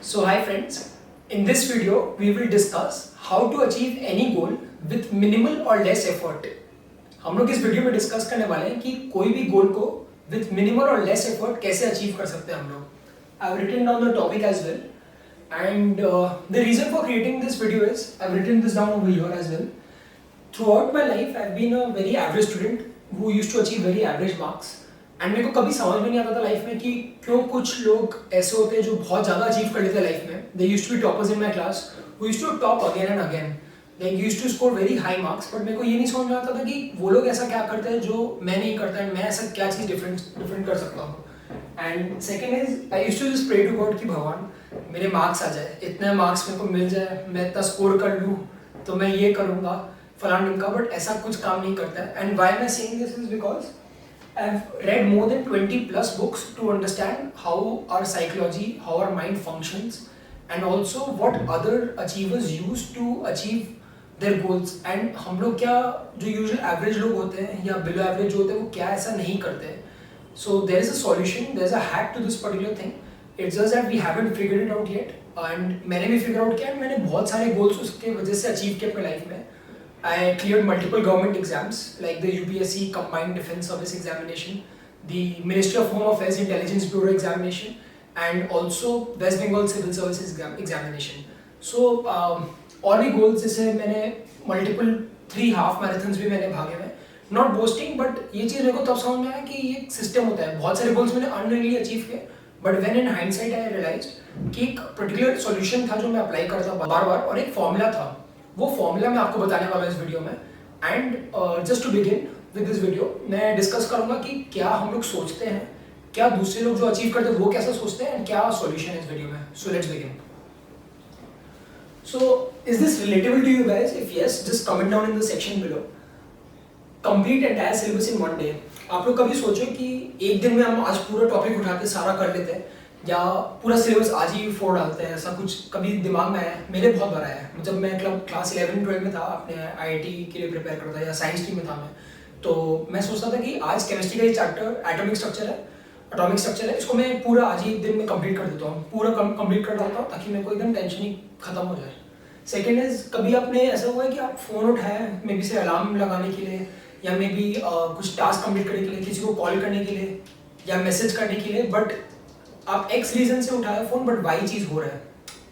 So hi friends, in this video we will discuss how to achieve any goal with minimal or less effort. हम लोग इस video में discuss करने वाले हैं कि कोई भी गोल को with minimal or less effort कैसे अचीव कर सकते हैं हम लोग. I've written down the topic as well, and the reason for creating this video is I've written this down over here as well. Throughout my life I've been a very average student who used to achieve very average marks. And मेरे को कभी समझ में नहीं आता था life में कि क्यों कुछ लोग ऐसे होते हैं जो बहुत ज़्यादा अचीव कर लेते हैं लाइफ में. They used to be toppers in my class who used to top again and again. They used to score very high marks. But मेरे को ये नहीं समझ में आता था कि वो लोग ऐसा क्या करते हैं जो मैं नहीं करता एंड मैं ऐसा क्या चीज़ डिफरेंट कर सकता हूँ. And second is I used to just pray to God कि भगवान मेरे मार्क्स आ जाए, इतने मार्क्स मेरे को मिल जाए, मैं इतना स्कोर कर लूँ तो मैं ये करूँगा फलान ढंग का. बट ऐसा कुछ काम नहीं करता है. एंड वाई मैं saying this is because I've read more than 20 plus books to understand how our psychology, how our mind functions, and also what other achievers use to achieve their goals. And हम लोग क्या जो usual average लोग होते हैं या below average जो होते हैं वो क्या ऐसा नहीं करते हैं. So there is a solution, there is a hack to this particular thing. It's just that we haven't figured it out yet. And मैंने भी figure out किया, मैंने बहुत सारे goals उसके वजह से achieve किए अपने life में. I cleared multiple government exams like the UPSC Combined Defence Service Examination, the Ministry of Home Affairs Intelligence Bureau Examination, and also West Bengal Civil Services Examination. So और भी goals जैसे मैंने multiple 3 half marathons भी मैंने भागे हुए. Not boasting, but ये चीज़ मेरे को तब समझ में आया कि ये system होता है. बहुत सारे goals मैंने unknowingly achieve किए, but when in hindsight I realized कि एक particular solution था जो मैं apply करता बार-बार और एक formula था. वो फॉर्मूला मैं आपको बताने वाला हूँ इस वीडियो में. And just to begin with this video मैं डिस्कस करूँगा कि क्या हम लोग सोचते हैं, क्या दूसरे लोग जो अचीव करते हैं वो कैसा सोचते हैं, एंड क्या सॉल्यूशन है इस वीडियो में. So let's begin. So is this relatable to you guys? If yes, just comment down in the section below. Complete entire syllabus in one day. आप लोग कभी सोचो कि एक दिन में हम आज पूरा टॉपिक उठा के सारा कर लेते हैं या पूरा सिलेबस आज ही फोड़ डालते हैं. ऐसा कुछ कभी दिमाग में आया? मेरे बहुत बार आया है. जब मैं क्लास 11-12 में था, अपने आईआईटी के लिए प्रिपेयर करता था या साइंस टीम में था मैं, तो मैं सोचता था कि आज केमिस्ट्री का ये चैप्टर एटॉमिक स्ट्रक्चर है, इसको मैं पूरा आज ही दिन में कंप्लीट कर देता हूँ, पूरा कंप्लीट कर डालता हूँ ताकि मेरे को एकदम टेंशन ही खत्म हो जाए. सेकेंड इज, कभी आपने ऐसा हुआ है कि आप फ़ोन उठाए मे बी से अलार्म लगाने के लिए या मे बी कुछ टास्क कंप्लीट करने के लिए, किसी को कॉल करने के लिए या मैसेज करने के लिए, बट आप एक्स रीजन से उठाए फोन बट वाई चीज़ हो रहा है.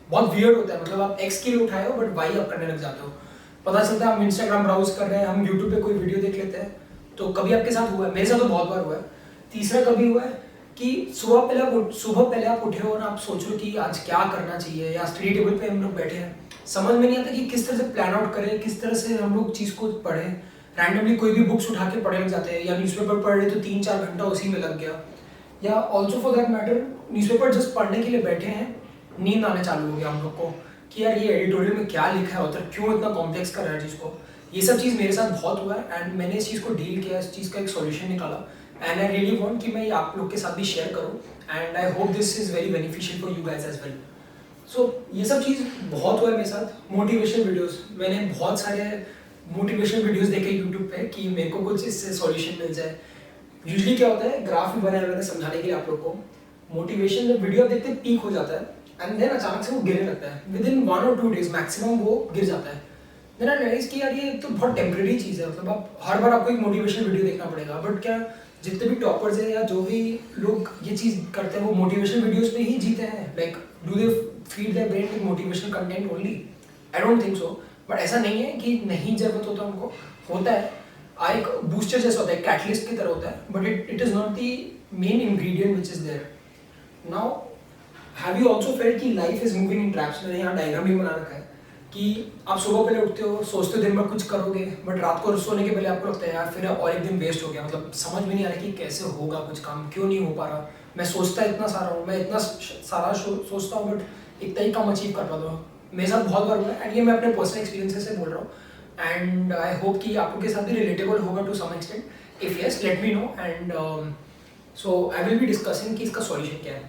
बहुत वियर्ड होता है. मतलब आप एक्स के लिए उठाए हो बट वाई आप करने लग जाते हो. पता चलता है हम इंस्टाग्राम ब्राउज कर रहे हैं, हम यूट्यूब पे कोई वीडियो देख लेते हैं. तो कभी आपके साथ हुआ है? मेरे साथ तो बहुत बार हुआ है. तीसरा कभी हुआ है कि सुबह पहले आप उठे हो और आप सोच रहे हो कि आज क्या करना चाहिए, या स्टडी टेबल पे हम लोग बैठे हैं, समझ में नहीं आता कि किस तरह से प्लान आउट करें, किस तरह से हम लोग चीज़ को पढ़ें. रैंडमली कोई भी बुक्स उठा के पढ़ने लग जाते हैं, या न्यूज़पेपर पढ़ रहे तो 3-4 घंटा उसी में लग गया. या also for that matter newspaper just पढ़ने के लिए बैठे हैं, नींद आने चालू हो गया हम लोग को कि यार ये एडिटोरियल में क्या लिखा है, ऑथर क्यों इतना कॉम्प्लेक्स कर रहा है चीज़ को. ये सब चीज़ मेरे साथ बहुत हुआ है एंड मैंने इस चीज़ को डील किया, इस चीज़ का एक सॉल्यूशन निकाला. एंड आई रियली वांट कि मैं ये आप लोग के साथ भी शेयर करूँ. And I hope this is very beneficial for you guys as well. So ये सब चीज़ बहुत हुआ है मेरे साथ. मोटिवेशनल वीडियोज़, मैंने बहुत सारे मोटिवेशनल वीडियोज़ देखे यूट्यूब पर कि मेरे को कुछ इससे सॉल्यूशन मिल जाए. यूजुअली क्या होता है, ग्राफ भी बनाया मैंने समझाने के लिए आप लोग को. मोटिवेशन जब वीडियो देखते हैं पीक हो जाता है एंड देन अचानक से वो गिरने लगता है. With in 1 or 2 days maximum वो गिर जाता है. देन आई रियलाइज कि यार ये तो बहुत टेम्परेरी चीज़ है. मतलब आप हर बार आपको एक मोटिवेशनल वीडियो देखना पड़ेगा. बट क्या जितने भी टॉपर्स हैं या जो भी लोग ये चीज़ करते हैं वो मोटिवेशनल वीडियोज़ में ही जीते हैं? Like do they feed their brain with motivational content only? I don't think so. But ऐसा नहीं है कि नहीं ज़रूरत होता उनको, होता है. एक बूस्टर जैसा होता है, कैटलिस्ट की तरह होता है, but it is not the main ingredient which is there. Now have you also felt कि life is moving in traps? मैंने यहाँ डायग्राम भी बना रखा है कि आप सुबह पहले उठते हो, सोचते हो दिन भर कुछ करोगे, बट रात को सोने के पहले आपको लगता है यार फिर और एक दिन वेस्ट हो गया. मतलब समझ में नहीं आ रहा कि कैसे होगा कुछ काम, क्यों नहीं हो पा रहा. मैं सोचता इतना सारा हूँ, मैं इतना सारा सोचता हूँ बट इतना ही काम अचीव कर पाता हूँ. मेरे साथ बहुत बार हुआ है एंड ये मैं अपने पर्सनल एक्सपीरियंसेस से बोल रहा हूँ. एंड आई होप कि आप लोग के साथ भी रिलेटेबल होगा to some extent. If yes, let me know. And so I will be discussing कि इसका सॉल्यूशन क्या है.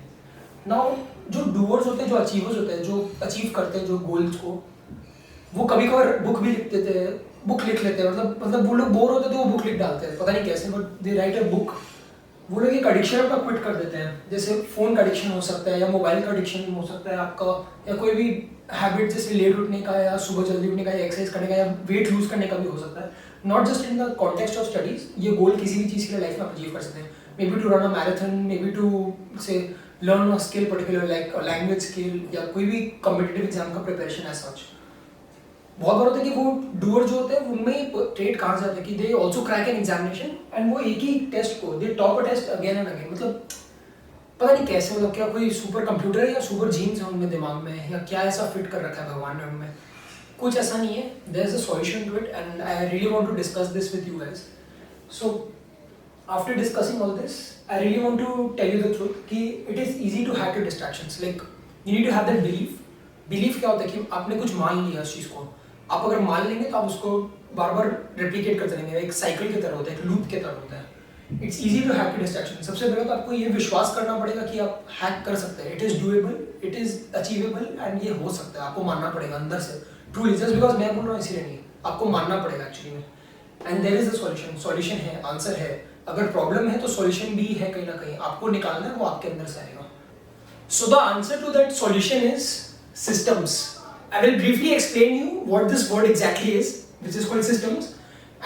नाउ जो डूअर्स होते हैं, जो अचीवर्स होते हैं, जो अचीव करते हैं जो गोल्स को, वो कभी कभार बुक लिख लेते हैं. मतलब वो लोग बोर होते हैं तो वो बुक लिख डालते हैं, पता नहीं कैसे, but they right a book वो लोग एक एडिक्शन अपना क्विट कर देते हैं, जैसे फ़ोन का एडिक्शन हो सकता है या मोबाइल का एडिक्शन हो सकता है आपका, या कोई भी हैबिट जैसे लेट उठने का या सुबह जल्दी उठने का या एक्सरसाइज करने का या वेट लूज करने का भी हो सकता है। Not just in the context of studies, ये गोल किसी भी चीज़ के लिए लाइफ में आप अचीव कर सकते हैं। Maybe to run a marathon, maybe to say learn a skill particular like language skill, या कोई भी कॉम्पिटिटिव एग्जाम का प्रिपरेशन एज सच। बहुत बार होता है कि वो डूअर जो होते हैं उनमें ट्रेड कहाँ जाता है कि they also crack an examination and वो एक ही टेस्ट को they top a test again and again. मतलब पता नहीं कैसे, मतलब क्या कोई सुपर कंप्यूटर है या सुपर जीन्स है उनमें दिमाग में, या क्या ऐसा फिट कर रखा है भगवान ने उनमें, कुछ ऐसा नहीं है। There is a solution to it and I really want to discuss this with you guys. So after discussing all this I really want to tell you the truth कि it is easy to hack your distractions. Like you need to have that belief. Belief क्या होता है कि आपने कुछ मान लिया उस चीज़ को, आप अगर मान लेंगे तो आप उसको बार बार रेप्लिकेट करते रहेंगे, एक साइकिल की तरह होता है, एक लूप की तरह होता है। It's easy to hack distraction. सबसे पहले तो आपको ये विश्वास करना पड़ेगा कि आप हैक कर सकते हैं, it is doable, it is achievable and ये हो सकता है। आपको मानना पड़ेगा अंदर से ट्रूली, जस्ट बिकॉज मैं बोल रहा हूँ इसीलिए नहीं, आपको मानना पड़ेगा एक्चुअली में। And there is a solution, solution है, आंसर है। अगर प्रॉब्लम है तो सॉल्यूशन भी है कहीं ना कहीं, आपको निकालना है, वो आपके अंदर से आएगा। So the answer to that solution is systems. I will briefly explain you what this word exactly is, which is called systems,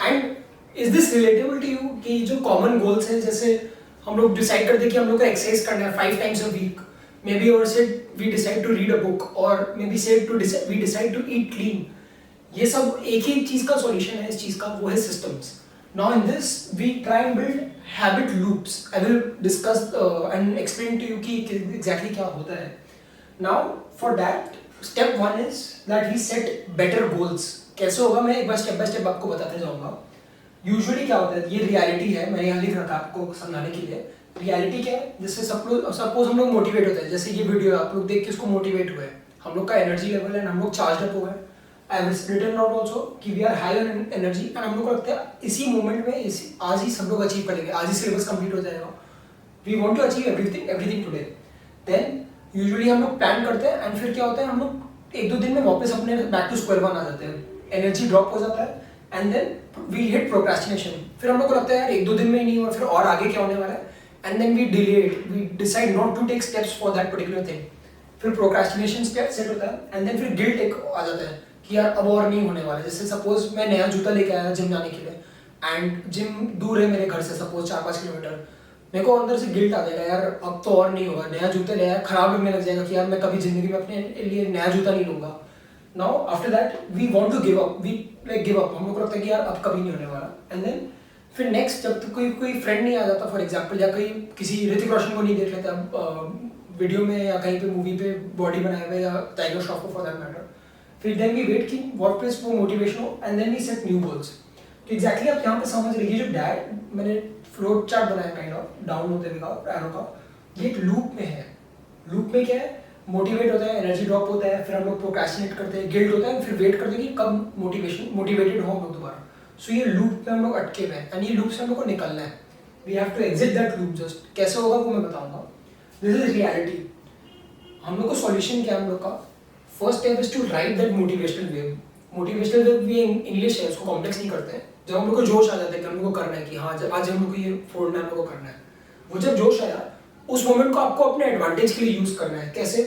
and is this relatable to you कि जो common goals हैं, जैसे हम लोग डिसाइड करते हैं कि हम लोग को एक्सरसाइज करना है 5 times a week, maybe or said we decide to read a book, or maybe said to we decide to eat clean. ये सब एक ही चीज़ का सॉल्यूशन है, इस चीज़ का, वो है systems. Now in this we try and build habit loops. I will discuss and explain to you कि exactly क्या होता है. Now for that step 1 is that we set better goals. कैसे होगा मैं एक बार स्टेप बाय स्टेप आपको बताते जाऊंगा। यूजुअली क्या होता है, ये रियलिटी है, मैंने यहाँ लिख रखा है आपको समझाने के लिए। रियलिटी क्या है, जैसे सपोज हम लोग मोटिवेट होते हैं, जैसे ये वीडियो है, आप लोग देख के इसको मोटिवेट हुए, हम लोग का एनर्जी लेवल है, हम लोग चार्ज अप हो गए। I have written out also कि we are high on energy and हम लोग को लगता है इसी मोमेंट में आज ही सब लोग अचीव करेंगे, आज ही सिलेबस कंप्लीट हो जाएगा, we want to achieve everything today. Then usually हम लोग प्लान करते हैं एंड फिर क्या होता है, हम लोग 1-2 दिन में वापस अपने बैक टू स्क्वायर वन आ जाते हैं, एनर्जी ड्रॉप हो जाता है and then we hit procrastination. फिर हम लोग को लगता है यार 1-2 दिन में ही नहीं हुआ, फिर और आगे क्या होने वाला है, and then we delay it, we decide not to take steps for that particular thing. फिर प्रोक्रेस्टिनेशन सेट होता है एंड देन फिर गिल्ट एक आ जाता है कि यार अब और नहीं होने वाला। जैसे सपोज मैं नया जूता लेके आया जिम जाने के लिए एंड जिम दूर है मेरे घर से, सपोज 4-5 किलोमीटर, मेरे को अंदर से गिल्ट आ जाएगा यार अब तो और नहीं होगा, नया जूता ले आया, खराब लगने लग जाएगा कि यार मैं कभी जिंदगी में अपने लिए नया जूता नहीं लूंगा। Now after that we want to give up, we like give up, हम लोग को लगता है कि यार अब कभी नहीं होने वाला। एंड देन फिर नेक्स्ट जब तक कोई फ्रेंड नहीं आ जाता फॉर एग्जाम्पल, या कोई किसी ऋतिक रोशन को नहीं देख लेता वीडियो में या कहीं पे मूवी पे बॉडी बनाए हुए, या टाइगर श्रॉफ को फॉर दैट मैटर, फिर देन वी वेट कि व्हाट प्लेस वो मोटिवेशन हो and then we set new goals. तो एग्जैक्टली आप यहाँ पे समझ लीजिए, जो डैड मैंने फ्लोट चार्ट बनाया काइंड ऑफ डाउन होते हुए का एरो का, ये एक लूप में है। लूप में क्या है, मोटिवेट होता है, एनर्जी ड्रॉप होता है, फिर हम लोग प्रोक्रेस्टिनेट करते हैं, गिल्ट होता है, फिर वेट करते हैं कि कब मोटिवेटेड हो हम लोग दोबारा। सो ये लूप में हम लोग अटके हुए हैं एंड ये लूप से हम लोग को निकलना है। We have to exit that loop. Just कैसे होगा वो मैं बताऊंगा। This is reality. हम लोग को सॉल्यूशन क्या है, हम लोग का first step is to write that motivational wave. Motivational wave भी इंग्लिश है, उसको कॉम्प्लेक्स नहीं करते हैं। जब हम लोग को जोश आ जाता है कि हम लोग को करना है, कि हाँ जब आज हम लोग को ये फोड़ना है, हम लोग को करना है, वो जब जोश आया उस मोमेंट को आपको अपने एडवांटेज के लिए यूज करना है। कैसे,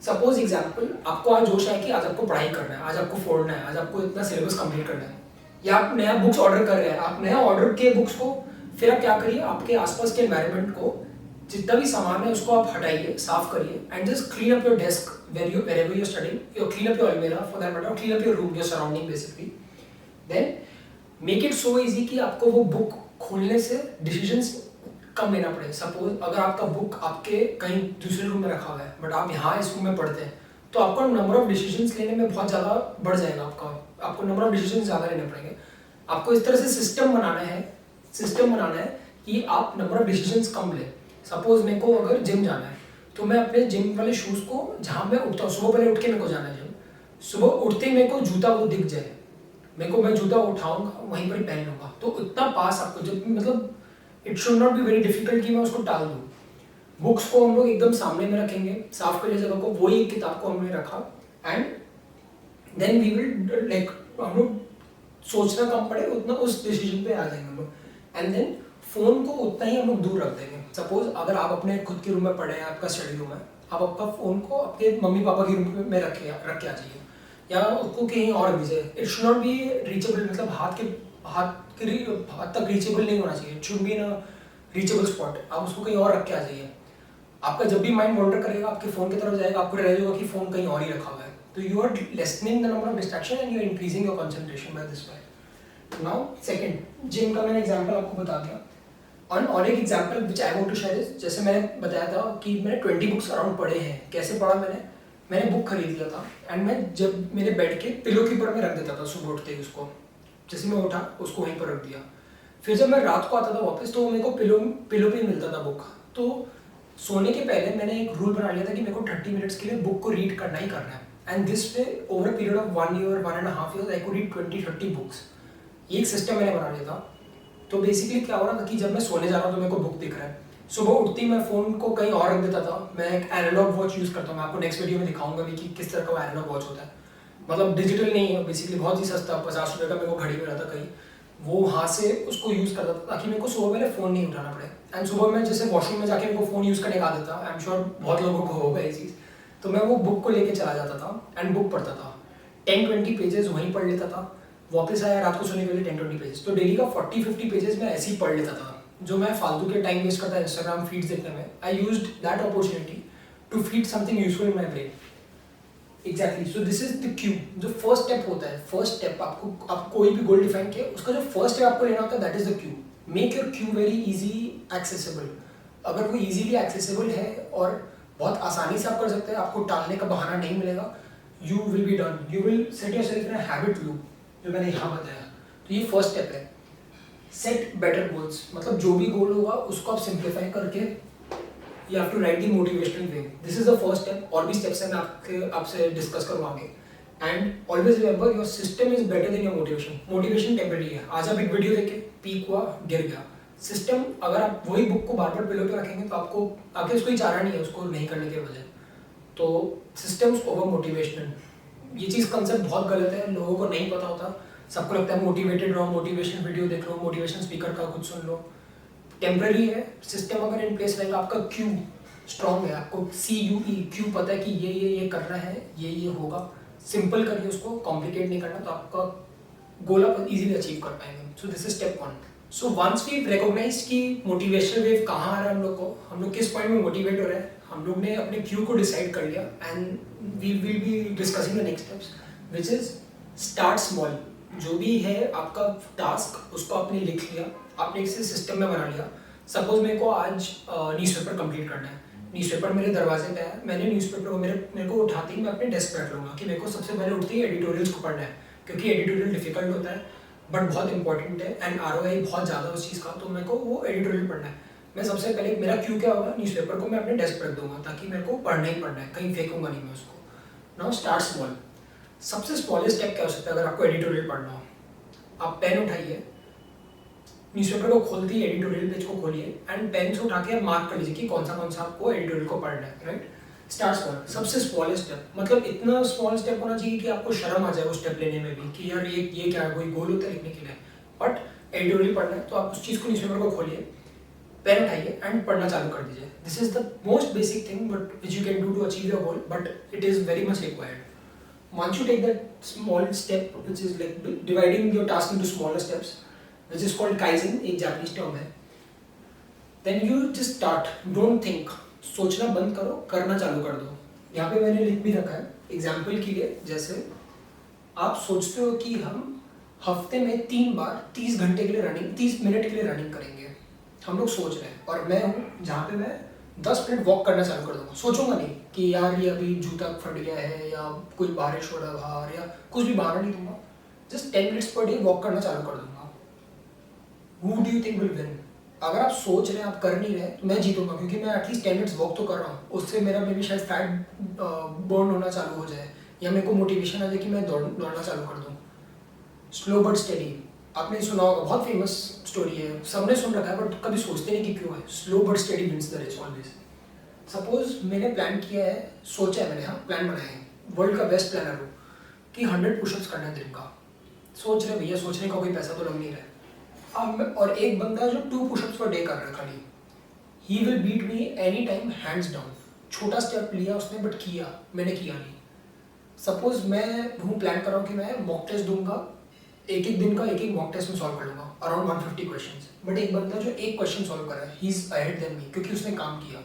सपोज एग्जाम्पल, आपको आज जोश आया कि आज आपको पढ़ाई करना है, आज आपको फोड़ना है, आज आपको इतना सिलेबस कंप्लीट करना है, या आप नया बुक्स ऑर्डर कर रहे हैं, आप नया ऑर्डर के बुक्स को फिर आप क्या करिए, आपके आसपास के एनवायरनमेंट को जितना भी सामान है उसको आप हटाइए, साफ करिए and just clean up your desk wherever you're studying, you clean up your almirah for that matter, clean up your room, your surrounding basically. Then make it so easy कि आपको वो बुक खोलने से डिसीजंस कम लेना पड़े। Suppose अगर आपका book आपके कहीं दूसरे रूम में रखा हुआ है बट आप यहाँ इस रूम में पढ़ते हैं, तो आपका नंबर ऑफ डिसीजंस लेने में बहुत ज़्यादा बढ़ जाएगा। आपको नंबर ऑफ डिसीजंस ज़्यादा लेने पड़ेंगे। आपको इस तरह से सिस्टम बनाना है कि आप नंबर ऑफ डिसीजंस कम लें। सपोज मेरे को अगर जिम जाना है तो मैं अपने जिम वाले शूज़ को, जहाँ मैं उठता हूँ सुबह पहले उठ के मेरे को जाना है जिम, सुबह उठते ही मेरे को जूता वो दिख जाए, मैं जूता उठाऊंगा वहीं पर ही पहन लूँगा। तो इतना पास आपको, जब मतलब it should not be very difficult कि मैं उसको टाल दूँ। बुक्स को हम लोग एकदम सामने में रखेंगे, साफ करिए जगह को, वही एक किताब को हमने रखा and then we will like हम लोग सोचना कम पड़े उतना उस डिसीजन पे आ जाएंगे हम लोग। एंड देन फ़ोन को उतना ही हम लोग दूर रख देंगे। सपोज़ अगर आप अपने खुद के रूम में पड़े हैं, आपका स्टडी रूम है, आप आपका फ़ोन को आपके मम्मी पापा के रूम में रख के आ जाइए या उसको कहीं और रख दीजिए। It should not be reachable, मतलब हाथ तक रीचेबल नहीं होना चाहिए। It should be in a reachable spot. आप उसको कहीं और रख के आ जाइए। आपका जब भी माइंड वॉन्डर करेगा, आपके फ़ोन की तरफ जाएगा, आपको रियलाइज होगा कि फ़ोन कहीं और ही रखा हुआ है। तो you are lessening the number of distraction and you are increasing your concentration by this way. Now second, gym का मैंने एग्जांपल आपको बता दिया। और एक example which I want to share is, जैसे मैंने बताया था कि मैंने 20 बुक्स अराउंड पढ़े हैं। कैसे पढ़ा मैंने बुक खरीद लिया था एंड मैं जब मेरे बेड के पिलो के ऊपर में रख देता था सुबह उठते ही उसको। जैसे मैं उठा उसको वहीं पर रख दिया। फिर जब मैं रात को आता था वापस तो मेरे को पिलो पे ही मिलता था बुक। तो सोने के पहले मैंने एक रूल बना लिया था कि मेरे को 30 मिनट्स के लिए बुक को रीड करना ही करना है। And this way over a period of 1 year 1.5 year I could read 20-30 books. ये एक सिस्टम मैंने बना लिया था। तो बेसिकली क्या हो रहा था कि जब मैं सोने जा रहा हूँ तो मेरे को बुक दिख रहा है। सुबह उठते ही मैं फ़ोन को कहीं और रख देता था। मैं एक एनालॉग वॉच यूज़ करता हूँ। मैं आपको नेक्स्ट वीडियो में दिखाऊंगा भी कि किस तरह का एनालॉग वॉच होता है। मतलब डिजिटल नहीं है, बेसिकली बहुत ही सस्ता 50 रुपये का मेरे को घड़ी मिला था कहीं। वो हाथ से उसको यूज़ करता था ताकि मेरे को सुबह पहले फ़ोन नहीं उठाना पड़े। एंड सुबह मैं जैसे वॉशरूम में जाके मेरे को फ़ोन यूज़ करने का आदत था, आई एम श्योर बहुत लोगों को होगा ये चीज़। तो मैं वो बुक को लेके चला जाता था एंड बुक पढ़ता था। 10-20 पेजेस वहीं पढ़ लेता था। वापस आया रात को सोने के लिए 10-20 पेजेस। तो डेली का 40-50 पेजेस मैं ऐसे ही पढ़ लेता था। जो मैं फालतू के टाइम वेस्ट करता इंस्टाग्राम फीड्स देखने में, I used that opportunity to feed something useful in my brain. Exactly, so this is the cue. जो फर्स्ट स्टेप होता है, फर्स्ट स्टेप आप कोई भी गोल डिफाइन किया, उसका जो फर्स्ट स्टेप आपको लेना होता है that is the Q. Make your Q very easy accessible. अगर वो इजीली एक्सेसिबल है और बहुत आसानी से आप कर सकते हैं, आपको टालने का बहाना नहीं मिलेगा, you will be done. You will set yourself in a habit loop, जो मैंने यहाँ बताया। तो ये फर्स्ट स्टेप है। सेट बेटर गोल्स, मतलब जो भी गोल होगा उसको आप सिंप्लीफाई करके you have to write the motivational way. This is the first step. और भी स्टेप्स हैं, मैं आपसे डिस्कस करूँ आगे। And always remember your system is better than your motivation. Motivation temporary है। आज आप एक वीडियो देखे, पीक हुआ, गिर गया। सिस्टम, अगर आप वही बुक को बार बार पिलो पे रखेंगे तो आपको आगे उसको ही चारा नहीं है उसको नहीं करने के वजह। तो सिस्टम्स ओवर मोटिवेशनल, ये चीज़ कंसेप्ट बहुत गलत है, लोगों को नहीं पता होता। सबको लगता है मोटिवेटेड रहो, मोटिवेशन वीडियो देख लो, मोटिवेशन स्पीकर का कुछ सुन लो। टेम्पररी है। सिस्टम अगर इन प्लेस रहेगा, आपका क्यू स्ट्रॉन्ग है, आपको CUE क्यू पता है कि ये करना है, ये होगा। सिंपल करिए उसको, कॉम्प्लिकेट नहीं करना, तो आपका गोल आप इजीली अचीव कर पाएंगे। So this is step 1। So once we recognise कि मोटिवेशनल वेव कहाँ आ रहा है हम लोग को, हम लोग किस पॉइंट में मोटिवेट हो रहे हैं, हम लोग ने अपने क्यू को डिसाइड कर लिया। And we will be discussing the next steps which is start small. जो भी है आपका टास्क, उसको आपने लिख लिया, आपने इसे सिस्टम में बना लिया। सपोज मेरे को आज न्यूज़पेपर कंप्लीट करना है। न्यूज़पेपर मेरे दरवाजे पे है, मैंने न्यूज़पेपर को मेरे को उठाते ही मैं अपने डेस्क पे रख लूँगा कि मेरे को सबसे पहले उठते ही एडिटोरियल्स को पढ़ना है, क्योंकि एडिटोरियल डिफिकल्ट होता है बट बहुत इंपॉर्टेंट है एंड ROI बहुत ज़्यादा उस चीज़ का। तो मेरे को वो एडिटोरियल पढ़ना है। मैं सबसे पहले, मेरा क्यू क्या होगा, न्यूज़पेपर को मैं अपने डेस्क पर रख दूंगा ताकि मेरे को पढ़ना ही पढ़ना है, कहीं फेंकूंगा नहीं मैं उसको। Now start small. सबसे स्मॉलेस्ट स्टेप क्या हो सकता है अगर आपको एडिटोरियल पढ़ना हो? आप पेन उठाइए, न्यूज़पेपर को खोलते ही एडिटोरियल पेज को खोलिए एंड पेन से उठा के मार्क कर लीजिए कि कौन सा आपको एडिटोरियल को पढ़ना है, राइट। स्टार्ट स्मॉल, सबसे स्मॉलेस्ट स्टेप। मतलब इतना स्मॉल स्टेप होना चाहिए कि आपको शर्म आ जाए वो स्टेप लेने में भी कि यार ये क्या है, कोई गोल होता है लिखने के लिए। बट एडिटोरियल पढ़ना है तो आप उस चीज़ को, न्यूज़पेपर को खोलिए, पेन उठाइए एंड पढ़ना चालू कर दीजिए। This is the most basic thing but which you can do to achieve your goal, but it is very much required. Once you take that small step, which is like dividing your task into smaller steps, which is called Kaizen, एक Japanese term है, then you just start, don't think, सोचना बंद करो, करना चालू कर दो। यहाँ पे मैंने लिख भी रखा है एग्जाम्पल के लिए। जैसे आप सोचते हो कि हम हफ्ते में 3 बार 30 घंटे के लिए रनिंग, 30 मिनट के लिए रनिंग करेंगे, हम लोग सोच रहे हैं। और मैं हूँ जहाँ पे मैं 10 मिनट वॉक करना चालू कर दूँगा। सोचूंगा नहीं कि यार ये अभी जूता फट गया है या कोई बारिश हो रहा है बाहर या कुछ भी बहाना नहीं दूंगा। Just 10 minutes per day walk करना चालू कर दूंगा। Who do you think will win? अगर आप सोच रहे हैं, आप कर नहीं रहे, तो मैं जीतूंगा, क्योंकि मैं एटलीस्ट 10 मिनट्स वॉक तो कर रहा हूँ। उससे मेरा मे बी शायद फैट बर्न होना चालू हो जाए या मेरे को मोटिवेशन आ जाए कि मैं दौड़ना चालू कर दूँ। स्लो बट स्टेडी, आपने सुना होगा, बहुत फेमस स्टोरी है, सबने सुन रखा है बट कभी सोचते नहीं कि क्यों है। Slow but steady wins the race always. Suppose मैंने प्लान किया है, सोचा है मैंने, हाँ प्लान बनाया है, वर्ल्ड का बेस्ट प्लानर हो कि 100 पुशअप्स करना है दिन का। सोच रहे भैया, सोचने का कोई पैसा तो लग नहीं रहा है। और एक बंदा जो 2 पुशअप्स पर डे कर रहा है खाली, he will beat me any time hands down. छोटा स्टेप लिया उसने बट किया, मैंने किया नहीं। सपोज मैं हूँ प्लान कर रहा हूँ कि मैं मॉक टेस्ट दूंगा, एक एक दिन का एक एक मॉक टेस्ट में सॉल्व कर लूंगा अराउंड 150 क्वेश्चंस, बट एक बंदा जो एक क्वेश्चन सॉल्व कर रहा है, he is ahead than me क्योंकि उसने काम किया।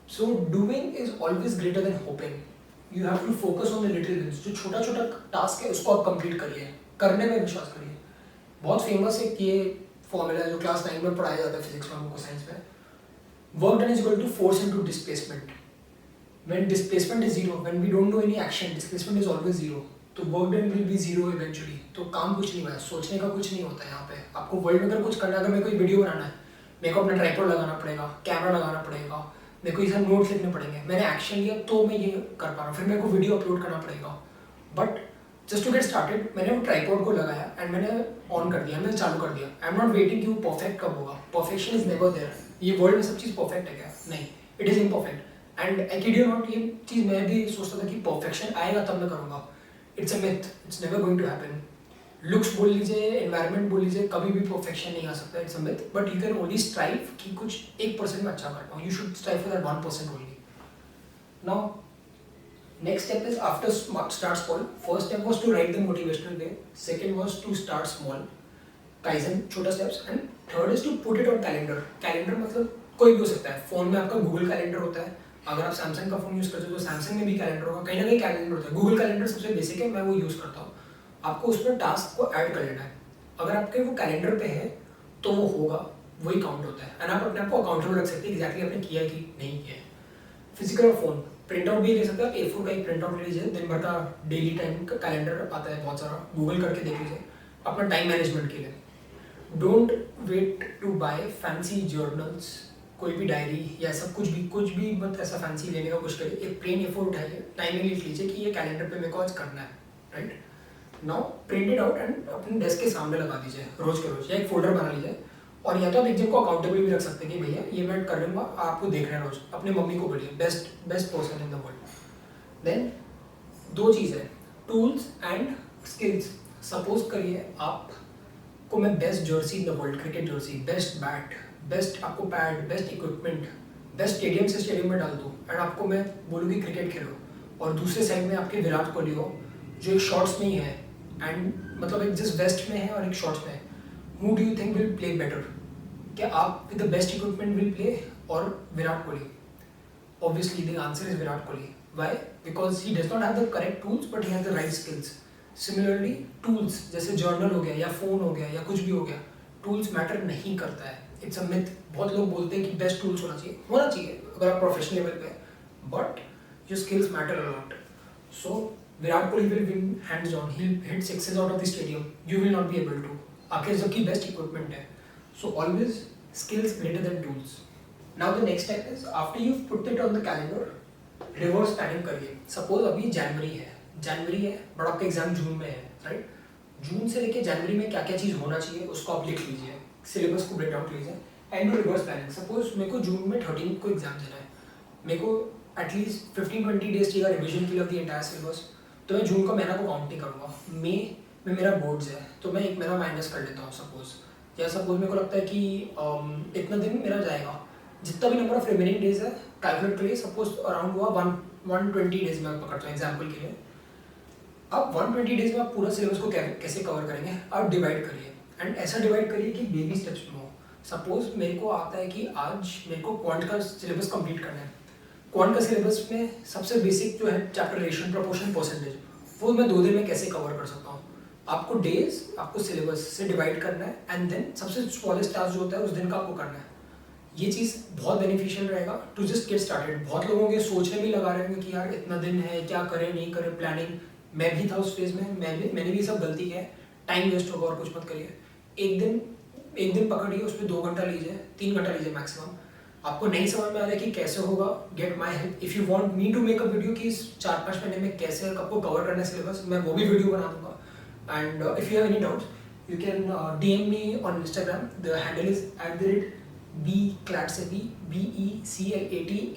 So doing is always greater than hoping. You have to focus on the little wins. जो छोटा छोटा टास्क है उसको आप कंप्लीट करिए, करने में विश्वास करिए। बहुत फेमस एक ये फॉर्मूला है जो क्लास 9 में पढ़ाया जाता है फिजिक्स में, हमको साइंस में। Work done is equal to force into displacement. When displacement is zero, when we don't do any action, displacement is always zero. तो work done will be zero eventually. तो काम कुछ नहीं हुआ है, सोचने का कुछ नहीं होता है यहाँ पे। आपको वर्ल्ड में अगर कुछ करना है, अगर मेरे को एक वीडियो बनाना है, मेरे को अपना ट्राइपॉड लगाना पड़ेगा, कैमरा लगाना पड़ेगा, मेरे को ये सब नोट्स लिखने पड़ेंगे। मैंने एक्शन लिया तो मैं ये कर पा रहा हूँ, फिर मेरे को वीडियो अपलोड करना पड़ेगा। But just to get started मैंने वो ट्राइपॉड को लगाया एंड मैंने ऑन कर दिया, मैंने चालू कर दिया। आई एम नॉट वेटिंग कि वो परफेक्ट कब होगा। Perfection is never there. ये वर्ल्ड में सब चीज़ परफेक्ट है क्या? नहीं, it is imperfect. And I kid you not, ये चीज़ मैं भी सोचता था कि परफेक्शन आएगा तब मैं करूँगा। It's a myth, it's never going to happen. लुक्स बोल लीजिए, एनवायरनमेंट बोल लीजिए, कभी भी परफेक्शन नहीं आ सकता। It's a myth, but you can only strive कि कुछ 1% में अच्छा कर पाऊँ। You should strive for that 1% only. Now next step is after start small. First step was to write the motivational way. Second was to start small, Kaizen, छोटा steps. And third is to put it on calendar. Calendar मतलब कोई भी हो सकता है। Phone में आपका Google calendar होता है, अगर आप सैमसंग का फोन यूज़ करते हो तो सैमसंग में भी कैलेंडर होगा, कहीं ना कहीं कैलेंडर होता है। गूगल कैलेंडर सबसे बेसिक है, मैं वो यूज़ करता हूँ। आपको उसमें टास्क को ऐड कर लेना है। अगर आपके वो कैलेंडर पे है तो वो होगा, वही काउंट होता है। एंड आप अपने आप को अकाउंटेबल रख सकते हैं एग्जैक्टली आपने किया कि नहीं किया है। फिजिकल और फोन प्रिंट आउट भी ले सकते हैं। A4 का एक प्रिंट आउट ले लीजिए, दिन भर का डेली टाइम का कैलेंडर आता है बहुत सारा, गूगल करके देख लीजिए अपना टाइम मैनेजमेंट के लिए। Don't wait to buy fancy journals, कोई भी डायरी या ऐसा कुछ भी मत ऐसा फैंसी लेने का कुछ करिए। एक प्लेन A4 उठाइए, टाइम में लिख लीजिए कि ये कैलेंडर पे मेरे को आज करना है, right. Now print it out and अपने डेस्क के सामने लगा दीजिए रोज के रोज, या एक फोल्डर बना लीजिए। और या तो आप एक जन को अकाउंटेबल भी रख सकते हैं कि भैया ये मैं कर लूँगा, आपको देख रहे हैं रोज। अपने मम्मी को बोलिए, best person in the world. Then दो चीज़ है, टूल्स एंड स्किल्स। सपोज करिए आपको मैं best jersey in the world, cricket jersey, best bat, best आपको pad, best equipment, best stadium से स्टेडियम में डाल दूँ एंड आपको मैं बोलूँ कि क्रिकेट खेलो। और दूसरे साइड में आपके विराट कोहली हो जो एक शॉर्ट्स में ही है एंड मतलब एक जस्ट वेस्ट में है और एक शॉर्ट्स में है। Who do you think will play better? क्या आप with the best equipment will play or Virat Kohli? Obviously the answer is Virat Kohli. Why? Because he does not have the correct tools but he has the right skills. Similarly tools जैसे journal हो गया या phone हो गया या कुछ भी हो गया, tools matter नहीं करता है। It's a myth. बहुत लोग बोलते हैं कि best tools होना चाहिए अगर आप प्रोफेशनल लेवल पे, but your skills matter a lot. So Virat Kohli will win hands down. He'll hit sixes out of the stadium. You will not be able to. आपके सबकी बेस्ट इक्विपमेंट है। So always skills greater than tools. Now the next step is after you put it on the calendar, reverse planning करिए। Suppose अभी जनवरी है but आपका exam जून में है, right. जून से लेके जनवरी में क्या क्या चीज़ होना चाहिए उसको आप लिख लीजिए, सिलेबस को ब्रेक आउट लीजिए and do reverse planning. Suppose मेरे को जून में 13 को एग्जाम देना है, मेरे को एटलीस्ट 15-20 डेज चाहिए रिविजन के लिए द एंटायर सिलेबस, तो मैं जून का महीना को काउंट नहीं करूँगा। मई में मेरा बोर्ड्स है तो मैं एक महीना माइनस कर लेता हूँ सपोज। या सपोज मेरे को लगता है कि इतना दिन मेरा जाएगा, जितना भी नंबर ऑफ रिमेनिंग डेज है कैलकुलेट करिए। सपोज अराउंड हुआ 120 डेज में पकड़ता हूँ एग्जाम्पल के लिए। अब 120 डेज में आप पूरा सिलेबस को कैसे कवर करेंगे, आप डिवाइड करिए एंड ऐसा डिवाइड करिए कि बेबी स्टेप्स में हो। सपोज मेरे को आता है कि आज मेरे को क्वांट का सिलेबस कंप्लीट करना है। क्वांट का सिलेबस में सबसे बेसिक जो है चैप्टर रेशियो, प्रोपोर्शन, परसेंटेज, वो मैं 2 दिन में कैसे कवर कर सकता हूँ। आपको डेज आपको सिलेबस से डिवाइड करना है एंड देन सबसे स्मॉलेस्ट टास्क जो होता है उस दिन का आपको करना है। ये चीज़ बहुत बेनिफिशियल रहेगा टू जस्ट गेट स्टार्टेड। बहुत लोगों के सोचने भी लगा रहे हैं कि यार इतना दिन है, क्या करें नहीं करें, प्लानिंग। मैं भी था उस फेज में, मैंने भी सब गलती किया है। टाइम वेस्ट होगा और कुछ मत करिए। एक दिन पकड़िए, उस पर 2 घंटा लीजिए, 3 घंटा लीजिए मैक्सिमम। आपको नहीं समझ में आ रहा है कि कैसे होगा, get my help. If you want me to make a video कि इस 4-5 महीने में कैसे आपको कवर करना है सिलेबस, मैं वो भी वीडियो बना दूंगा। And if you have any doubts, you can DM me on Instagram. The handle is @BClatsavy, BECLATSAVY.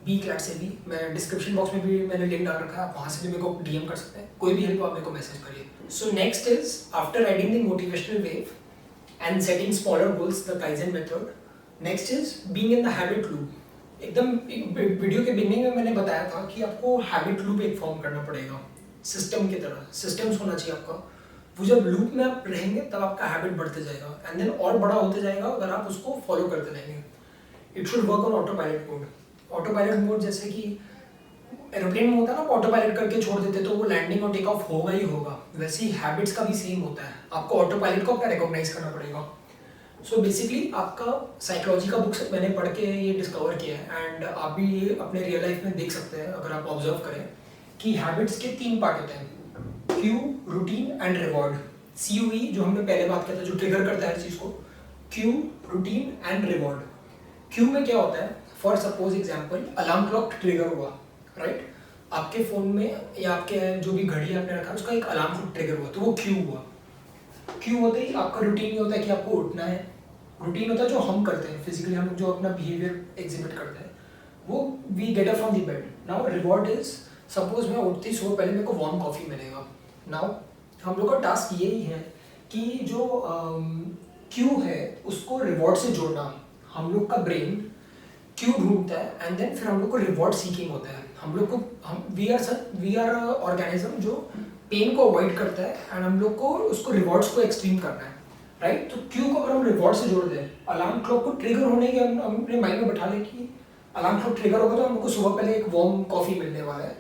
B CLAT से भी, मैं डिस्क्रिप्शन बॉक्स में भी मैंने लिंक डाल रखा है, आप वहाँ से भी मेरे को डीएम कर सकते हैं, कोई भी हेल्प आप मेरे को मैसेज करिए। So next is after riding the motivational wave and setting smaller goals, the kaizen method, next is being in the habit loop. एकदम वीडियो के बिगनिंग में मैंने बताया था कि आपको हैबिट लूप एक फॉर्म करना पड़ेगा, सिस्टम की तरह, सिस्टम्स होना चाहिए आपका। वो जब लूप में आप रहेंगे तब आपका हैबिट बढ़ते जाएगा एंड देन और बड़ा होते जाएगा अगर आप उसको फॉलो करते रहेंगे। It should work on auto pilot mode. Auto pilot mode जैसे कि एरोप्लेन में होता है ना, ऑटो पायलट करके छोड़ देते तो वो लैंडिंग और टेक ऑफ होगा ही होगा, वैसे ही हैबिट्स का भी सेम होता है, आपको ऑटो पायलट को अपना रिकॉग्नाइज करना पड़ेगा। सो बेसिकली आपका साइकोलॉजी का बुक्स मैंने पढ़ के ये डिस्कवर किया है एंड आप भी ये अपने रियल लाइफ में देख सकते हैं अगर आप ऑब्जर्व करें कि हैबिट्स के 3 पार्ट होते हैं, Q, routine and reward. CUE जो हमने पहले बात किया था, जो ट्रिगर करता है हर चीज़ को, Q, routine and reward. Q में क्या होता है, for suppose example alarm clock trigger हुआ, राइट, आपके फ़ोन में या आपके जो भी घड़ी आपने रखा है उसका एक अलार्म क्लॉक ट्रिगर हुआ तो वो क्यू हुआ। क्यू होते ही आपका रूटीन ये होता है कि आपको उठना है। रूटीन होता है जो हम करते हैं फिजिकली, हम जो अपना बिहेवियर एग्जिबिट करते हैं, वो we get up from the bed. Now reward is, suppose मैं उठते ही सुबह पहले मेरे को वार्म कॉफ़ी मिलेगा। नाउ हम लोग का टास्क ये ही है कि जो क्यू है उसको रिवॉर्ड से जोड़ना। हम लोग का ब्रेन क्यू ढूंढता है एंड देन फिर हम लोग को रिवॉर्ड सीकिंग होता है। हम लोग को वी आर ऑर्गेनिज्म जो पेन को अवॉइड करता है एंड हम लोग को उसको रिवॉर्ड्स को एक्सट्रीम करना है, राइट। तो क्यू को अगर हम रिवॉर्ड से जोड़ दें, अलार्म क्लॉक को ट्रिगर होने के हम अपने माइंड में बैठा लें कि अलार्म क्लॉक ट्रिगर होगा तो हमको सुबह पहले एक वार्म कॉफ़ी मिलने वाला है,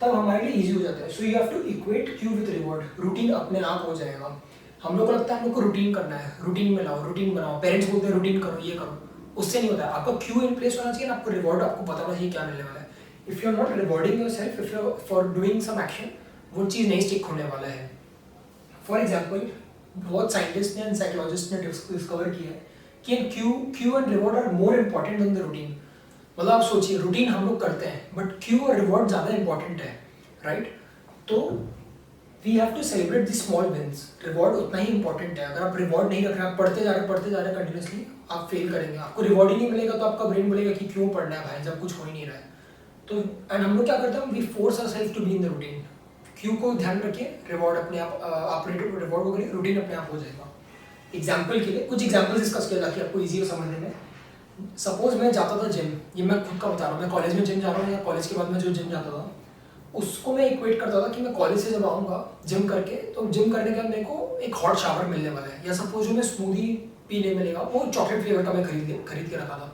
तब हमारे लिए ईजी हो जाता है। So you have to equate cue with reward. Routine अपने आप हो जाएगा। हम लोग को लगता है हम लोग को रूटीन करना है, रूटीन में लाओ, रूटीन बनाओ, पेरेंट्स बोलते हैं रूटीन करो, ये करो, उससे नहीं होता है। आपका क्यू इन प्लेस होना चाहिए ना, आपको रिवॉर्ड आपको पता होना चाहिए क्या मिलने वाला है। If you are not rewarding yourself if you for doing some action, वो चीज़ नहीं स्टिक होने वाला है। फॉर एग्जाम्पल बहुत साइंटिस्ट ने एंड साइकोलॉजिस्ट ने डिस्कवर किया है कि cue and reward are more important than the routine. मतलब आप सोचिए, रूटीन हम लोग करते हैं बट क्यू और रिवॉर्ड ज़्यादा इंपॉर्टेंट है, राइट। तो we have to celebrate the small wins. Reward उतना ही इंपॉर्टेंट है। अगर आप रिवॉर्ड नहीं रख रहे, आप पढ़ते जा रहे कंटिन्यूसली, आप फेल करेंगे। आपको रिवॉर्ड ही नहीं मिलेगा तो आपका ब्रेन बोलेगा कि क्यों पढ़ना है भाई जब कुछ हो ही नहीं रहा है। तो एंड हम लोग क्या करते हैं, we force ourself to be in the routine. Cue को ध्यान रखिए, रिवॉर्ड अपने आप रिवॉर्ड हो गए, रूटीन अपने आप हो जाएगा। एग्जाम्पल के लिए कुछ एग्जाम्पल्स डिस्कस किया ताकि आपको ईजी हो समझने में। सपोज मैं जाता था जिम, ये मैं खुद का बता रहा हूँ, मैं कॉलेज में जिम जा रहा हूँ या कॉलेज के बाद मैं जो जिम जाता था उसको मैं इक्वेट करता था कि मैं कॉलेज से जब आऊँगा जिम करके, तो जिम करने के बाद मेरे को एक हॉट शावर मिलने वाला है, या सपोज जो मैं स्मूदी पीने मिलेगा वो चॉकलेट फ्लेवर का मैं खरीद के रखा था।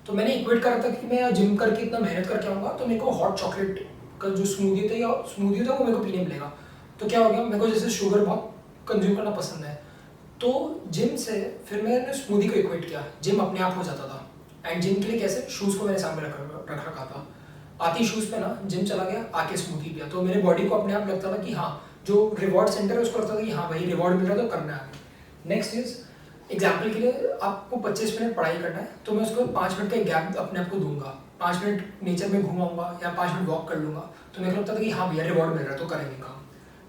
तो मैंने इक्वेट करा था कि मैं जिम करके इतना मेहनत करके आऊँगा तो मेरे को हॉट चॉकलेट का जो स्मूदी था वो मेरे को पीने मिलेगा। तो क्या हो गया, मेरे को जैसे शुगर बहुत कंज्यूम करना पसंद है, तो जिम से फिर मैंने स्मूदी को इक्वेट किया, जिम अपने आप हो जाता था। एंड जिम के लिए कैसे, शूज़ को मैंने सामने रख रखा था, आती शूज़ पे ना जिम चला गया, आके स्मूदी पिया, तो मेरे बॉडी को अपने आप लगता था कि हाँ जो रिवॉर्ड सेंटर है उसको लगता था कि हाँ भाई रिवॉर्ड मिल रहा है तो करना है। नेक्स्ट इज एग्जाम्पल के लिए आपको 25 मिनट पढ़ाई करना है तो मैं उसको 5 मिनट का गैप अपने आप को दूंगा, 5 मिनट नेचर में घूमाऊंगा या 5 मिनट वॉक कर लूँगा, तो मेरे को लगता था कि हाँ भैया रिवॉर्ड मिल रहा है तो करेंगे काम।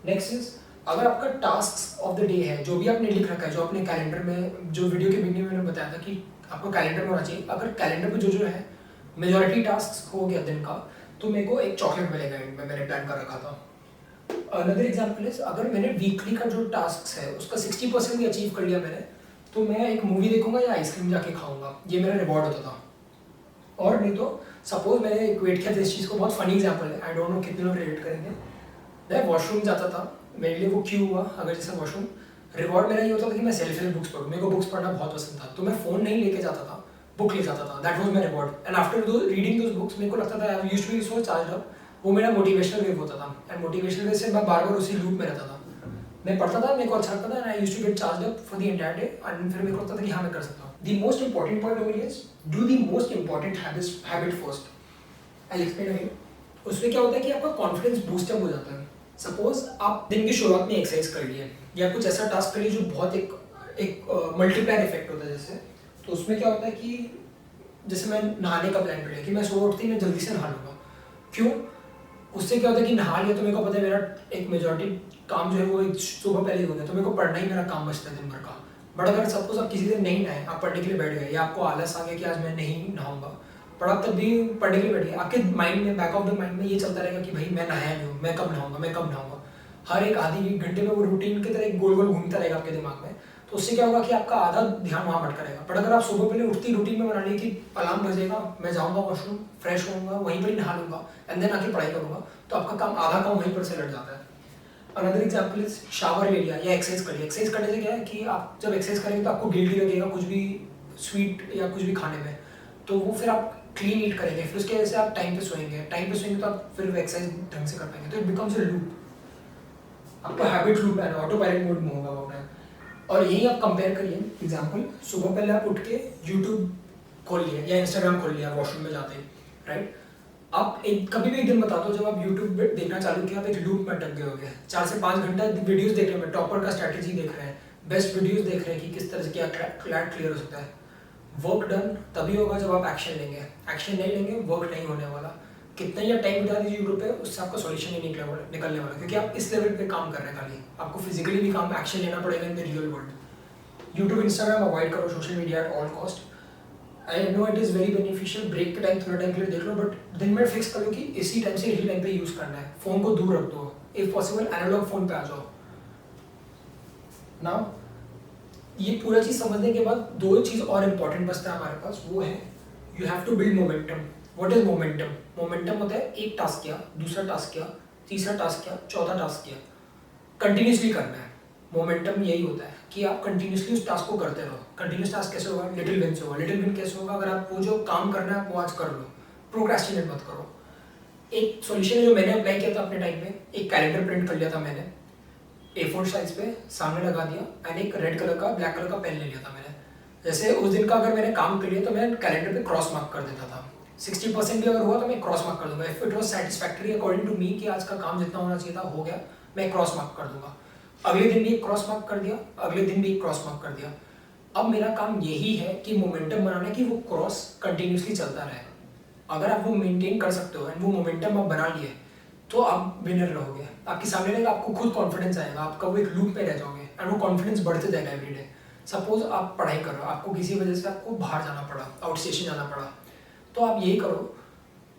नेक्स्ट इज अगर आपका टास्क ऑफ द डे है जो भी आपने लिख रखा है, जो अपने कैलेंडर में, जो वीडियो के बिगनिंग में मैंने बताया था कि आपको कैलेंडर में होना चाहिए, अगर कैलेंडर में जो है मेजॉरिटी टास्क हो गया दिन का तो मेरे को एक चॉकलेट मिलेगा एंड में, मैंने प्लान कर रखा था। अनदर एग्जाम्पल इज अगर मैंने वीकली का जो टास्क है उसका 60% भी अचीव कर लिया मैंने, तो मैं एक मूवी देखूंगा या आइसक्रीम जाके खाऊंगा, ये मेरा रिवॉर्ड होता था। और नहीं तो सपोज मैंने इक्वेट किया था इस चीज़ को, बहुत फनी एग्जाम्पल है, आई डोंट नो कितने लोग रिलेट करेंगे। मैं वॉशरूम जाता था, मेरे लिए वो क्यों हुआ, अगर जैसे वॉशरूम, रिवॉर्ड मेरा ये होता था कि मैं सेल्फ हेल्प बुक्स पढ़ूँ, मेरे को बुक्स पढ़ना बहुत पसंद था, तो मैं फ़ोन नहीं लेके जाता था, बुक ले जाता था, that was my reward. And after reading those books मेरे को लगता था I used to be so charged up, वो मेरा मोटिवेशनल वेव होता था। एंड मोटिवेशनल वेव से मैं बार बार उसी लूप में रहता था, मैं पढ़ता था, मेरे को अच्छा लगता था, and I used to get charged up for the entire day, and फिर मेरे को लगता था कि हाँ मैं कर सकता हूँ। The most important point over here is do the most important habit first. I explain again. उसमें क्या होता है कि आपका कॉन्फिडेंस बूस्टअप हो जाता है। सपोज आप दिन की शुरुआत में एक्सरसाइज कर लिए या कुछ ऐसा टास्क कर लिए जो बहुत एक मल्टीप्लायर इफेक्ट होता है जैसे, तो उसमें क्या होता है कि जैसे मैं नहाने का प्लान कर लिया कि मैं सुबह उठती मैं जल्दी से नहा लूँगा, क्यों, उससे क्या होता है कि नहा लिया तो मेरे को पता है मेरा एक मेजॉरिटी काम जो है वो एक सुबह पहले ही हो गया, तो मेरे को पढ़ना ही मेरा काम बचता है दिन भर का। बट अगर सपोज आप किसी दिन नहीं नहाए, आप पढ़ने के लिए बैठ गए या आपको आलस आ गया कि आज मैं नहीं नहाऊंगा, पर आप तब भी पढ़ने के लिए बैठिए, आपके माइंड में, बैक ऑफ द माइंड में ये चलता रहेगा कि भाई मैं नहाया नहीं हूँ, मैं कब नहाऊंगा, मैं कब नहाऊंगा। हर एक आधी एक घंटे में वो रूटीन की तरह एक गोल गोल घूमता रहेगा आपके दिमाग में। तो उससे क्या होगा कि आपका आधा ध्यान वहाँ भटका रहेगा। पर अगर आप सुबह पहले उठती रूटीन में बना ली कि अलार्म बजेगा, मैं जाऊँगा वॉशरूम, फ्रेश होऊंगा, वहीं पर ही नहा लूँगा एंड देन आके पढ़ाई करूँगा, तो आपका काम, आधा काम वहीं पर से लट जाता है। अनदर एग्जाम्पल इज शावर ले लिया या एक्सरसाइज कर लिया। एक्सरसाइज करने से क्या है कि आप जब एक्सरसाइज करेंगे तो आपको गिल्टी लगेगा कुछ भी स्वीट या कुछ भी खाने में, तो वो फिर आप क्लीन ईट करेंगे, फिर उसकी वजह से आप टाइम पे सोएंगे, टाइम पे सोएंगे तो आप फिर एक्सरसाइज ढंग से कर पाएंगे, तो इट बिकम्स अ लूप, आपका हैबिट लूप है, ऑटो पायलट मोड में होगा वो टाइम। और यही आप कंपेयर करिए, एग्जाम्पल सुबह पहले आप उठ के यूट्यूब खोल लिया या इंस्टाग्राम खोल लिया वॉशरूम में जाते ही, राइट। आप एक कभी भी एक दिन बता दो जब आप यूट्यूब देखना चालू किया, आप एक लूप में अटक गए होंगे, 4 से 5 घंटा वीडियोस देख रहे हैं, टॉपर का स्ट्रैटेजी देख रहे हैं, बेस्ट वीडियोस देख रहे हैं कि किस तरह से क्या क्लैट क्लियर हो सकता है। वर्क डन तभी होगा जब आप एक्शन लेंगे, एक्शन नहीं लेंगे वर्क नहीं होने वाला। कितना ही आप टाइम बिता दीजिए यूट्यूब पे, उससे आपका सॉल्यूशन नहीं निकलने वाला, क्योंकि आप इस लेवल पे काम कर रहे हैं। खाली आपको फिजिकली भी काम, एक्शन लेना पड़ेगा in the real world. YouTube Instagram avoid करो, social media at all cost. I know it is very beneficial, break के टाइम थोड़ा टाइम के लिए देख लो, बट दिन में फिक्स करो कि इसी टाइम से इसी टाइम पे यूज़ करना है। फ़ोन को दूर रख दो, इफ पॉसिबल एनालॉग फ़ोन पे आ जाओ। नाउ ये पूरा चीज़ समझने के बाद 2 चीज़ और इम्पॉर्टेंट बचता है हमारे पास, वो है you have to build momentum. What is momentum? Momentum होता है एक टास्क किया, दूसरा टास्क किया, तीसरा टास्क किया, चौथा टास्क किया, कंटिन्यूसली करना है। मोमेंटम यही होता है कि आप कंटिन्यूसली उस टास्क को करते रहो। कंटिन्यूस टास्क कैसे होगा? लिटिल विन से होगा। लिटिल विन कैसे होगा? अगर आप वो जो काम करना है वो आज कर लो, प्रोक्रेस्टिनेट मत करो। एक सॉल्यूशन है जो मैंने अप्लाई किया था अपने टाइम में, एक कैलेंडर प्रिंट कर लिया था मैंने, A4 साइज पे सामने लगा दिया एंड एक रेड कलर का, ब्लैक कलर का पेन ले लिया था मैंने। जैसे उस दिन का अगर मैंने काम कर लिया तो मैं कैलेंडर पे क्रॉस मार्क कर देता था। 60% भी अगर हुआ तो मैं क्रॉस मार्क कर दूंगा। If it was satisfactory according to me कि आज का काम जितना होना चाहिए था हो गया, मैं क्रॉस मार्क कर दूंगा। अगले दिन भी एक क्रॉस मार्क कर दिया, अगले दिन भी एक क्रॉस मार्क कर दिया। अब मेरा काम यही है कि मोमेंटम बनाना, कि वो क्रॉस कंटिन्यूसली चलता रहे। अगर आप वो मेंटेन कर सकते हो एंड वो मोमेंटम आप बना लिए तो आप विनर रहोगे। आपके सामने रहेगा, आपको खुद कॉन्फिडेंस आएगा, आपका वो एक लूप पे रह जाओगे एंड वो कॉन्फिडेंस बढ़ते जाएगा एवरी डे। सपोज आप पढ़ाई कर रहे हो, आपको किसी वजह से आपको बाहर जाना पड़ा, आउट स्टेशन जाना पड़ा, तो आप यही करो,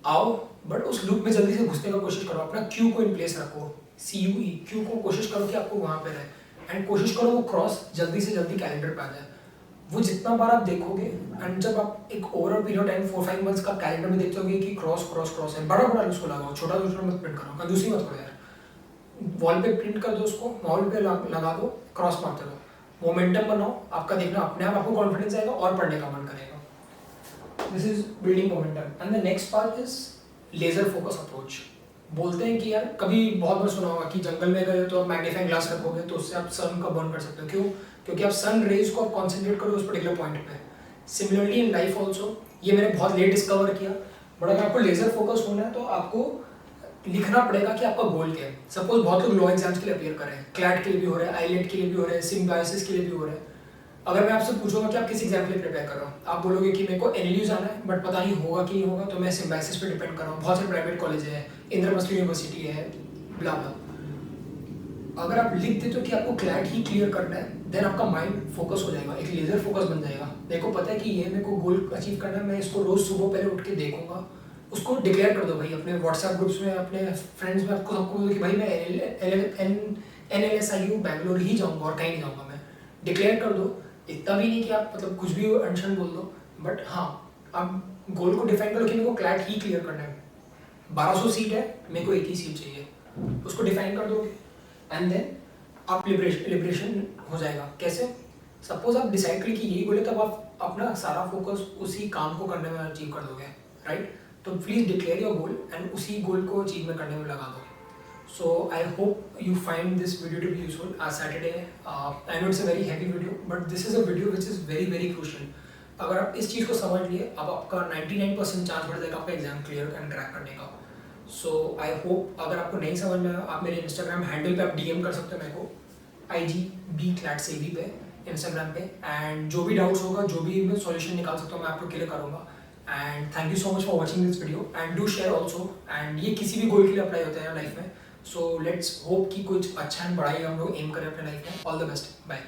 आओ बट उस लूप में जल्दी से घुसने का कोशिश करो। अपना क्यू को इन प्लेस रखो, CUE, क्यू को कोशिश करो कि आपको वहाँ पे रहे एंड कोशिश करो वो क्रॉस जल्दी से जल्दी कैलेंडर पे आ जाए। वो जितना बार आप देखोगे एंड जब आप एक ओवरऑल पीरियड टाइम 4-5 मंथ्स का कैलेंडर में देखते होगे कि क्रॉस क्रॉस क्रॉस है, बड़ा बड़ा उसको लगाओ, छोटा छोटा मत प्रिंट करो, कंजूसी मत करो यार। वॉल पे प्रिंट कर दो उसको, वॉल पे लगा दो, क्रॉस मारते रहो, मोमेंटम बनाओ। आपका देखना अपने आप आपको कॉन्फिडेंस आएगा और पढ़ने का मन करेगा। This is building momentum and the next part is laser focus approach. बोलते हैं कि यार, कभी बहुत बार सुना होगा कि जंगल में गए तो आप मैग्नीफाइंग ग्लास रखोगे तो उससे आप सन का बर्न कर सकते हो। क्यों? क्योंकि आप सन रेज को आप कॉन्सेंट्रेट करो उस पर्टिकुलर पॉइंट पे। सिमिलरली इन लाइफ ऑल्सो, ये मैंने बहुत लेट डिस्कवर किया, बट अगर आपको लेजर फोकस होना है तो आपको लिखना पड़ेगा कि आपका गोल क्या है। सपोज बहुत लोग लॉ एग्जाम्स के लिए अपियर कर रहे हैं, क्लैट के लिए भी हो रहे हैं, आईलेट के लिए भी हो रहे हैं, सिम्बायोसिस के लिए भी हो रहे हैं। अगर मैं आपसे पूछूंगा कि आप किस एग्जाम के लिए प्रिपेयर कर रहे हो, आप बोलोगे कि मेरे को NLU जाना है बट पता नहीं होगा कि नहीं होगा, तो मैं सिम्बायोसिस पे डिपेंड कर रहा हूँ, बहुत सारे प्राइवेट कॉलेज है, इंद्रप्रस्थ यूनिवर्सिटी है, ब्ला ब्ला। अगर आप लिख देते हो कि आपको क्लैट ही क्लियर करना है, देन आपका माइंड फोकस हो जाएगा, एक लेजर फोकस बन जाएगा। मेरे को पता है कि ये मेरे को गोल अचीव करना है, मैं इसको रोज सुबह पहले उठ के देखूंगा। उसको डिक्लेयर कर दो भाई अपने व्हाट्सएप ग्रुप्स में, अपने फ्रेंड्स में, आपको सबको कि भाई मैं NLSIU बैंगलोर ही जाऊंगा और कहीं नहीं जाऊंगा। मैं डिक्लेयर कर दो, इतना भी नहीं कि आप मतलब कुछ भी अनशन बोल दो, बट हाँ आप गोल को डिफाइन करो कि मेरे को क्लैट ही क्लियर करना है। 1200 सीट है, मेरे को एक ही सीट चाहिए, उसको डिफाइन कर दोगे एंड देन आप लिबरेशन हो जाएगा। कैसे? सपोज आप डिसाइड करिए कि यही गोल है, तब आप अपना सारा फोकस उसी काम को करने में अचीव कर दोगे, राइट। तो please declare your goal and उसी गोल को अचीव करने में लगा दो। So I hope you find this video to be useful. As Saturday, I know it's a very heavy video, but this is a video which is very very crucial. अगर आप इस चीज़ को समझ लिए, अब आपका 99% चांस बढ़ जाएगा आपका एग्जाम क्लियर एंड क्रैक करने का। So I hope अगर आपको नहीं समझ में आया, आप मेरे इंस्टाग्राम हैंडल पे आप DM कर सकते हो मेरे को, IGBClatsevi पे इंस्टाग्राम पे, एंड जो भी डाउट्स होगा, जो भी मैं सॉल्यूशन निकाल सकता हूँ मैं आपको क्लियर करूँगा। And thank you so much for watching this video and do share also. And ये किसी भी गोल के लिए अप्लाई होता है लाइफ में। सो लेट्स होप कि कुछ अच्छा एंड बड़ा ही हम लोग एम करें अपने लाइफ में। All the best, bye.